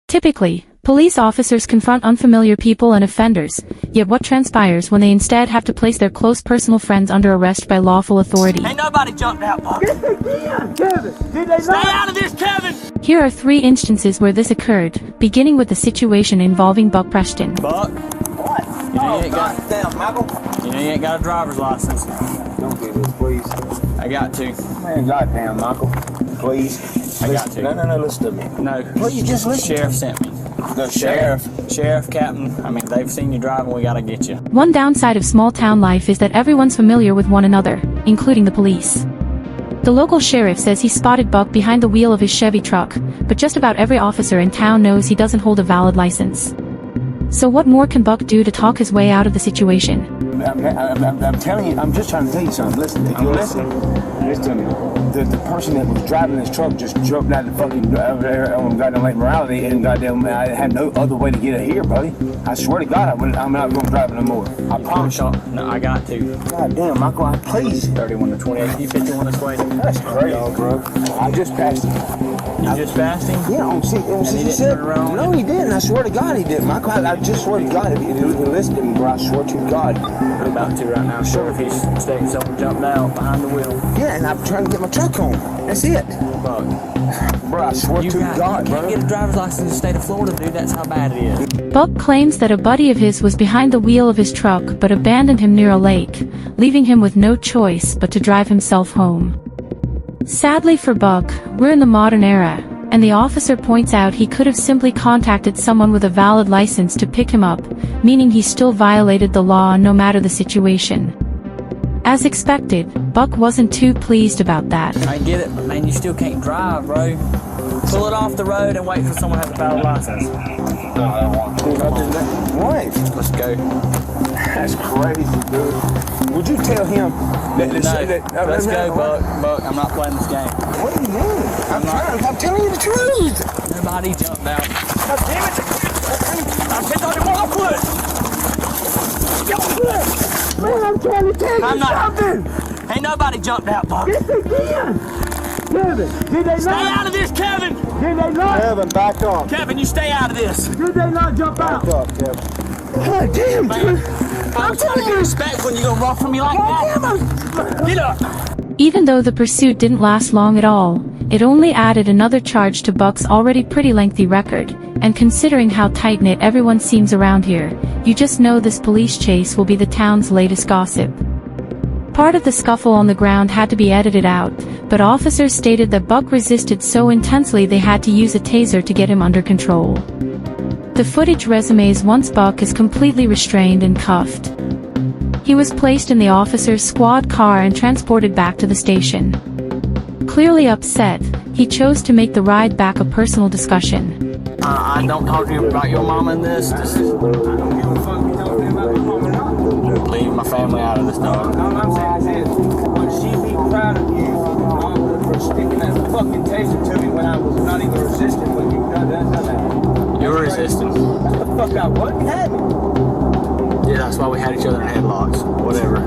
Typically, police officers confront unfamiliar people and offenders, yet what transpires when they instead have to place their close personal friends under arrest by lawful authority? Ain't nobody jumped out, Buck. Yes, they did! Kevin, did they Stay not? out of this, Kevin! Here are 3 instances where this occurred, beginning with the situation involving Buck Preston. Buck, What? you know you ain't got, Damn, Michael. you know you ain't got a driver's license. Don't do this, please. I got to. Man, goddamn, Michael. Please. I got to. No, listen to me. No. Please, just listen. Sheriff sent me. The sheriff. Sheriff, captain, I mean, they've seen you driving, we gotta get you. One downside of small-town life is that everyone's familiar with one another, including the police. The local sheriff says he spotted Buck behind the wheel of his Chevy truck, but just about every officer in town knows he doesn't hold a valid license. So what more can Buck do to talk his way out of the situation? I'm telling you, I'm just trying to tell you something. Listen, if you listen to me. The person that was driving this truck just jumped out the fucking on goddamn Lake Morality and goddamn I had no other way to get it here, buddy. I swear to God, I'm not going to drive it no more. I promise you. No, I got to. Goddamn, Michael, please. 31 to 28, you 51 this way. That's crazy, bro. I just passed him. You just passed him? Yeah, on he didn't 67. turn around? No, he didn't. I swear to God, he didn't. Michael, I just swear to God, if you listen to me, bro, I swear to God. I'm about to right now. Sure, if he's mistaken, someone jumped out behind the wheel. Yeah, and I'm trying to get my truck home. That's it. Buck, Bro, I swear to God, you can't bro. get a driver's license in the state of Florida, dude. That's how bad it is. Buck claims that a buddy of his was behind the wheel of his truck but abandoned him near a lake, leaving him with no choice but to drive himself home. Sadly for Buck, we're in the modern era, and the officer points out he could have simply contacted someone with a valid license to pick him up, meaning he still violated the law no matter the situation. As expected, Buck wasn't too pleased about that. I get it, but man, you still can't drive, bro. Pull it off the road and wait for someone to have a valid license. What? Let's go. That's crazy, dude. Would you tell him that? Let's go, Buck. I'm not playing this game. What are you doing? I'm telling you the truth. Nobody jumped out. God damn it! I'm pissed on your mom foot. Man, I'm trying to tell you something. Ain't nobody jumped out, Buck. Yes, they did. Kevin, did they Stay not? out of this, Kevin. Did they not? Kevin, back up. Kevin, you stay out of this. Did they not jump out? Back up, Kevin. God damn, dude. I'm trying to get respect when you gonna run from me like that. Get up. Even though the pursuit didn't last long at all, it only added another charge to Buck's already pretty lengthy record, and considering how tight-knit everyone seems around here, you just know this police chase will be the town's latest gossip. Part of the scuffle on the ground had to be edited out, but officers stated that Buck resisted so intensely they had to use a taser to get him under control. The footage resumes once Buck is completely restrained and cuffed. He was placed in the officer's squad car and transported back to the station. Clearly upset, he chose to make the ride back a personal discussion. I don't talk to you about your mom in this. Leave my family out of this, dog. All I'm saying is this, would she be proud of you for sticking that fucking taser to me when I was not even resisting when you done that? You're resisting. What the fuck I wasn't having? Yeah, that's why we had each other in headlocks. Whatever.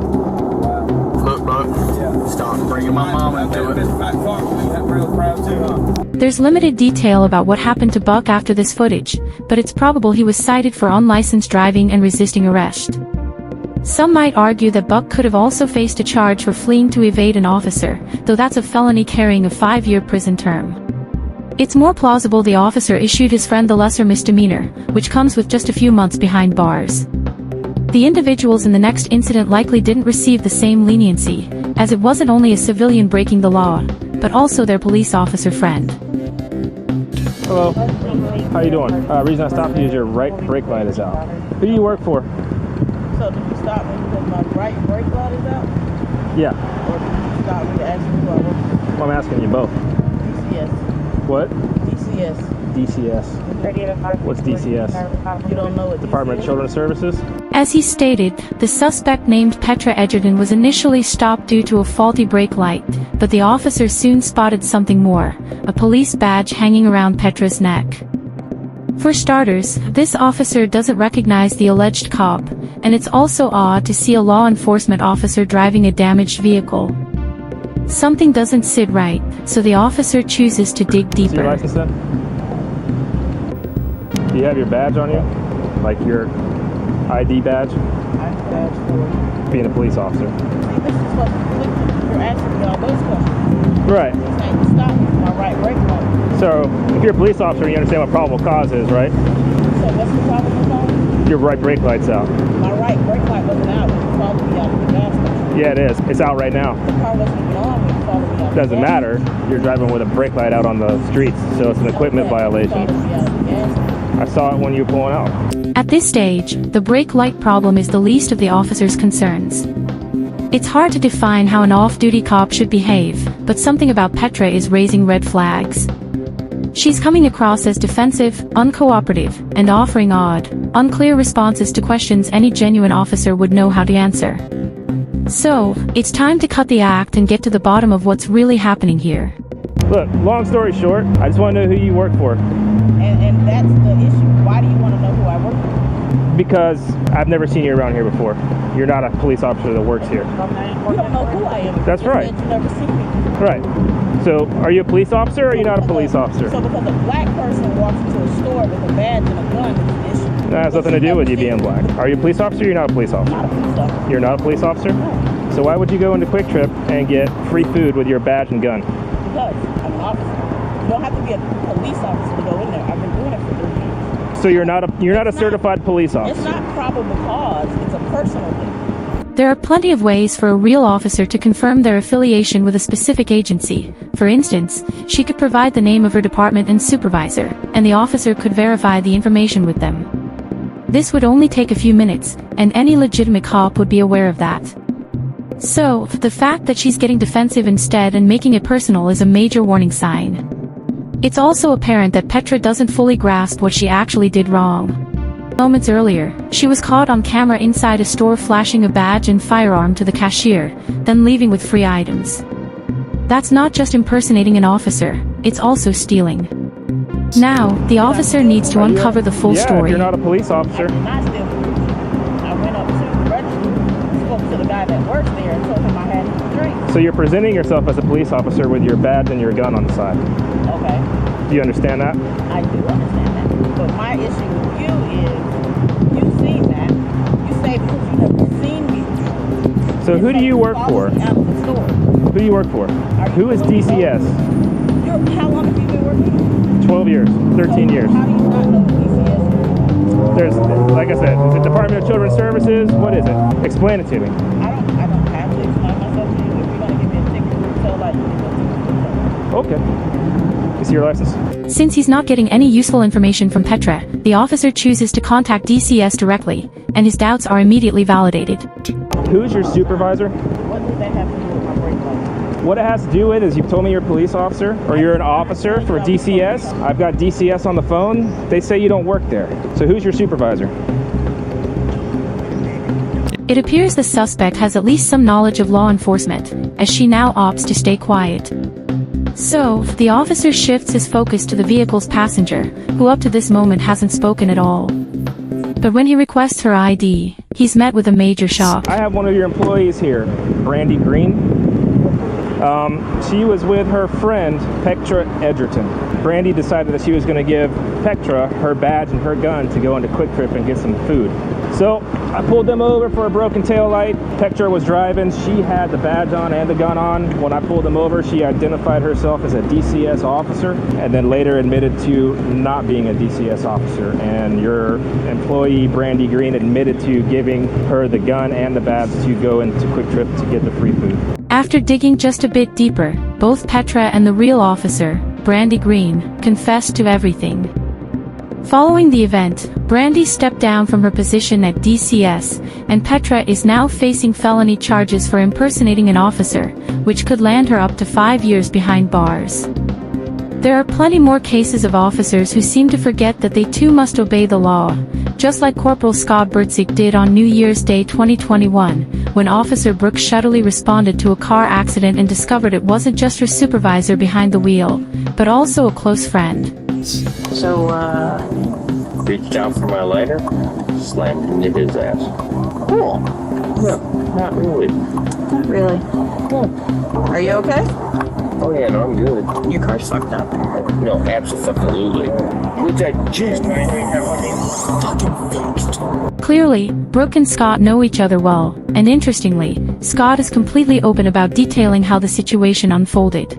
Look, Buck. Stop bringing my mom into it. I'm real proud too, huh? There's limited detail about what happened to Buck after this footage, but it's probable he was cited for unlicensed driving and resisting arrest. Some might argue that Buck could have also faced a charge for fleeing to evade an officer, though that's a felony carrying a 5-year prison term. It's more plausible the officer issued his friend the lesser misdemeanor, which comes with just a few months behind bars. The individuals in the next incident likely didn't receive the same leniency, as it wasn't only a civilian breaking the law, but also their police officer friend. Hello. How you doing? Reason I stopped you is your right brake light is out. Who do you work for? So did you stop me because my right brake light is out? Yeah. Or did you stop me to ask me who I work for? Well, I'm asking you both. DCS. What? DCS. DCS. What's DCS? You don't know what Department of DCS? Children's Services? As he stated, the suspect named Petra Edgerton was initially stopped due to a faulty brake light, but the officer soon spotted something more, a police badge hanging around Petra's neck. For starters, this officer doesn't recognize the alleged cop, and it's also odd to see a law enforcement officer driving a damaged vehicle. Something doesn't sit right, so the officer chooses to dig Is your deeper. license then? Do you have your badge on you? Like your ID badge? I'm badge for Being a police officer. See, this is what you're asking me all those questions. Right. You're saying to stop me for my right brake light. So, if you're a police officer, you understand what probable cause is, right? So what's the problem with that? Your right brake light's out. My right brake light wasn't out. It followed me out of the gas station. Yeah, it is. It's out right now. The car wasn't even on when it followed me out of the Doesn't gas matter. You're driving with a brake light out on the streets, so it's an equipment violation. I saw it when you were pulling out. At this stage, the brake light problem is the least of the officer's concerns. It's hard to define how an off-duty cop should behave, but something about Petra is raising red flags. She's coming across as defensive, uncooperative, and offering odd, unclear responses to questions any genuine officer would know how to answer. So, it's time to cut the act and get to the bottom of what's really happening here. Look, long story short, I just want to know who you work for. And that's the issue. Why do you want to know who I work for? Because I've never seen you around here before. You're not a police officer that works here. You don't know who I am. That's right. You've never seen me. Right. So, are you a police officer or are you not a police officer? So because a black person walks into a store with a badge and a gun, it's an issue. That has nothing to do with you being black. Are you a police officer or you're not a police officer? Not a police officer. You're not a police officer? No. So why would you go into Quick Trip and get free food with your badge and gun? Because I'm an officer. You don't have to be a police officer to go in there. I've been doing it for 3 years. So you're not a certified police officer. It's not probable cause. It's a personal thing. There are plenty of ways for a real officer to confirm their affiliation with a specific agency. For instance, she could provide the name of her department and supervisor, and the officer could verify the information with them. This would only take a few minutes, and any legitimate cop would be aware of that. So, the fact that she's getting defensive instead and making it personal is a major warning sign. It's also apparent that Petra doesn't fully grasp what she actually did wrong. Moments earlier, she was caught on camera inside a store flashing a badge and firearm to the cashier, then leaving with free items. That's not just impersonating an officer, it's also stealing. Now, the officer needs to uncover the full Yeah, story. if you're not a police officer. I did not steal food. I went up to the register, spoke to the guy that works there, and told him I had a drink. So you're presenting yourself as a police officer with your badge and your gun on the side. Okay. Do you understand that? I do understand that. But my issue with you is, you've seen that. You say because you have seen me. So who do you work for? Out of the store. Who do you work for? Who is DCS? How long have you been working? 12 years, 13 years. How do you not know what DCS is? There's, like I said, the Department of Children's Services. What is it? Explain it to me. I don't have to explain myself to you. If you're going to give me a ticket, tell like you. Okay. You see your license? Since he's not getting any useful information from Petra, the officer chooses to contact DCS directly, and his doubts are immediately validated. Who's your supervisor? What does that have to do with my brake light? What it has to do with is you've told me you're a police officer or you're an officer for DCS. I've got DCS on the phone. They say you don't work there. So who's your supervisor? It appears the suspect has at least some knowledge of law enforcement, as she now opts to stay quiet. So, the officer shifts his focus to the vehicle's passenger, who up to this moment hasn't spoken at all. But when he requests her ID, he's met with a major shock. I have one of your employees here, Brandy Green. She was with her friend, Petra Edgerton. Brandy decided that she was going to give Petra her badge and her gun to go into Quick Trip and get some food. So I pulled them over for a broken tail light. Petra was driving. She had the badge on and the gun on. When I pulled them over, she identified herself as a DCS officer and then later admitted to not being a DCS officer. And your employee, Brandy Green, admitted to giving her the gun and the badge to go into Quick Trip to get the free food. After digging just a bit deeper, both Petra and the real officer, Brandy Green, confessed to everything. Following the event, Brandy stepped down from her position at DCS, and Petra is now facing felony charges for impersonating an officer, which could land her up to 5 years behind bars. There are plenty more cases of officers who seem to forget that they too must obey the law, just like Corporal Scott Bertzik did on New Year's Day 2021, when Officer Brooks shuttily responded to a car accident and discovered it wasn't just her supervisor behind the wheel, but also a close friend. So, reached out for my lighter, slammed into his ass. Cool. No, not really. Not really. Are you okay? Oh yeah, no, I'm good. Your car's fucked up. No, absolutely. With that just fucking fixed. Clearly, Brooke and Scott know each other well, and interestingly, Scott is completely open about detailing how the situation unfolded.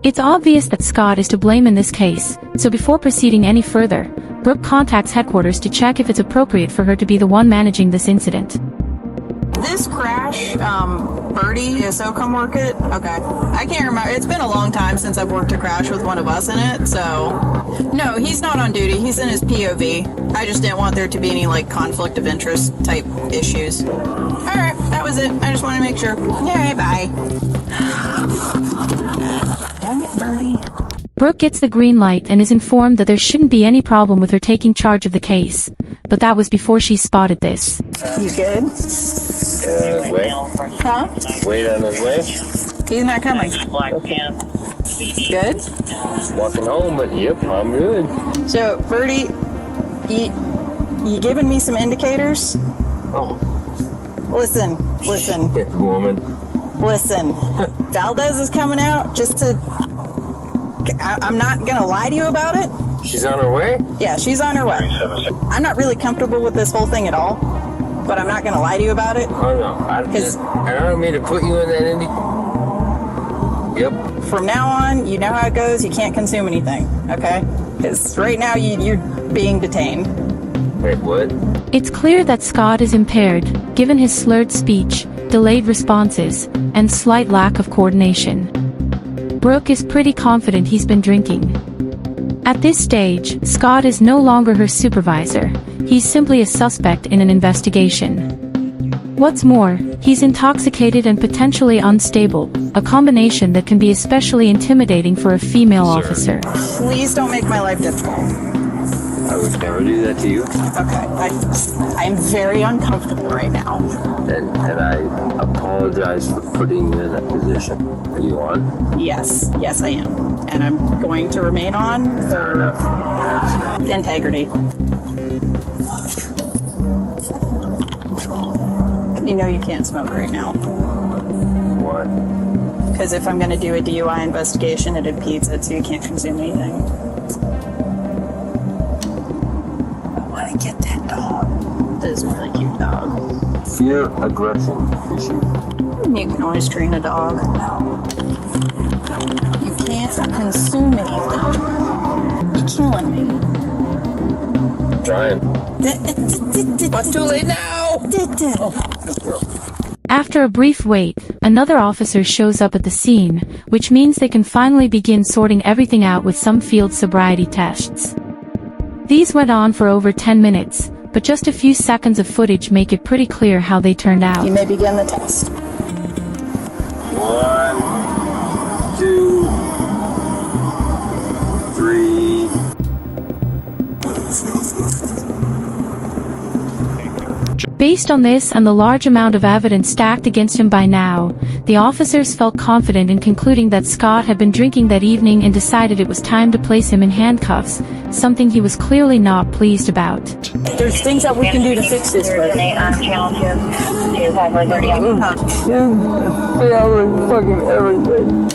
It's obvious that Scott is to blame in this case, so before proceeding any further, Brooke contacts headquarters to check if it's appropriate for her to be the one managing this incident. This crash, Birdie, so come work it? Okay. I can't remember. It's been a long time since I've worked a crash with one of us in it, so... No, he's not on duty. He's in his POV. I just didn't want there to be any, like, conflict of interest type issues. Alright, that was it. I just wanted to make sure. Alright, bye. Dang it, Birdie. Brooke gets the green light and is informed that there shouldn't be any problem with her taking charge of the case, but that was before she spotted this. You good? Wait. Huh? Wait on his way. He's not coming. Good? Walking home, but yep, I'm good. So, Birdie, you giving me some indicators? Oh. Listen. Good woman. Listen. Valdez is coming out just to... I'm not gonna lie to you about it. She's on her way? Yeah, she's on her way. I'm not really comfortable with this whole thing at all, but I'm not gonna lie to you about it. Oh no, I don't mean to put you in that Indy. Yep. From now on, you know how it goes. You can't consume anything, okay? Because right now you're being detained. Wait, what? It's clear that Scott is impaired, given his slurred speech, delayed responses, and slight lack of coordination. Brooke is pretty confident he's been drinking. At this stage, Scott is no longer her supervisor. He's simply a suspect in an investigation. What's more, he's intoxicated and potentially unstable, a combination that can be especially intimidating for a female officer. Please don't make my life difficult. I would never do that to you. Okay, I'm very uncomfortable right now. And I apologize for putting you in that position. Are you on? Yes, I am. And I'm going to remain on for integrity. You know you can't smoke right now. What? Because if I'm going to do a DUI investigation, it impedes it, so you can't consume anything. I want to get that dog. This is a really cute dog. Fear aggression issue. You can always train a dog. You can't consume anything. You're killing me. Trying. What's too late now? After a brief wait, another officer shows up at the scene, which means they can finally begin sorting everything out with some field sobriety tests. These went on for over 10 minutes, but just a few seconds of footage make it pretty clear how they turned out. You may begin the test. 1, 2, 3. Based on this and the large amount of evidence stacked against him by now, the officers felt confident in concluding that Scott had been drinking that evening and decided it was time to place him in handcuffs, something he was clearly not pleased about. There's things that we can do to fix this, but... Fucking everything.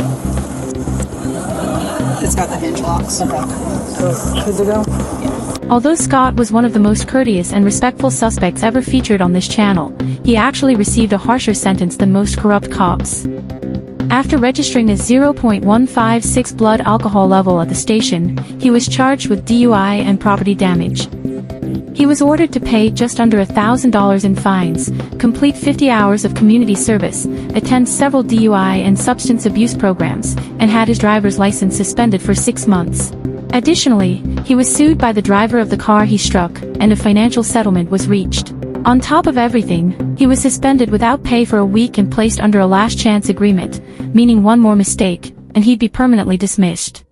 It's got the hinge locks. Okay. Good to go? Although Scott was one of the most courteous and respectful suspects ever featured on this channel, he actually received a harsher sentence than most corrupt cops. After registering a 0.156 blood alcohol level at the station, he was charged with DUI and property damage. He was ordered to pay just under $1,000 in fines, complete 50 hours of community service, attend several DUI and substance abuse programs, and had his driver's license suspended for 6 months. Additionally, he was sued by the driver of the car he struck, and a financial settlement was reached. On top of everything, he was suspended without pay for a week and placed under a last chance agreement, meaning one more mistake, and he'd be permanently dismissed.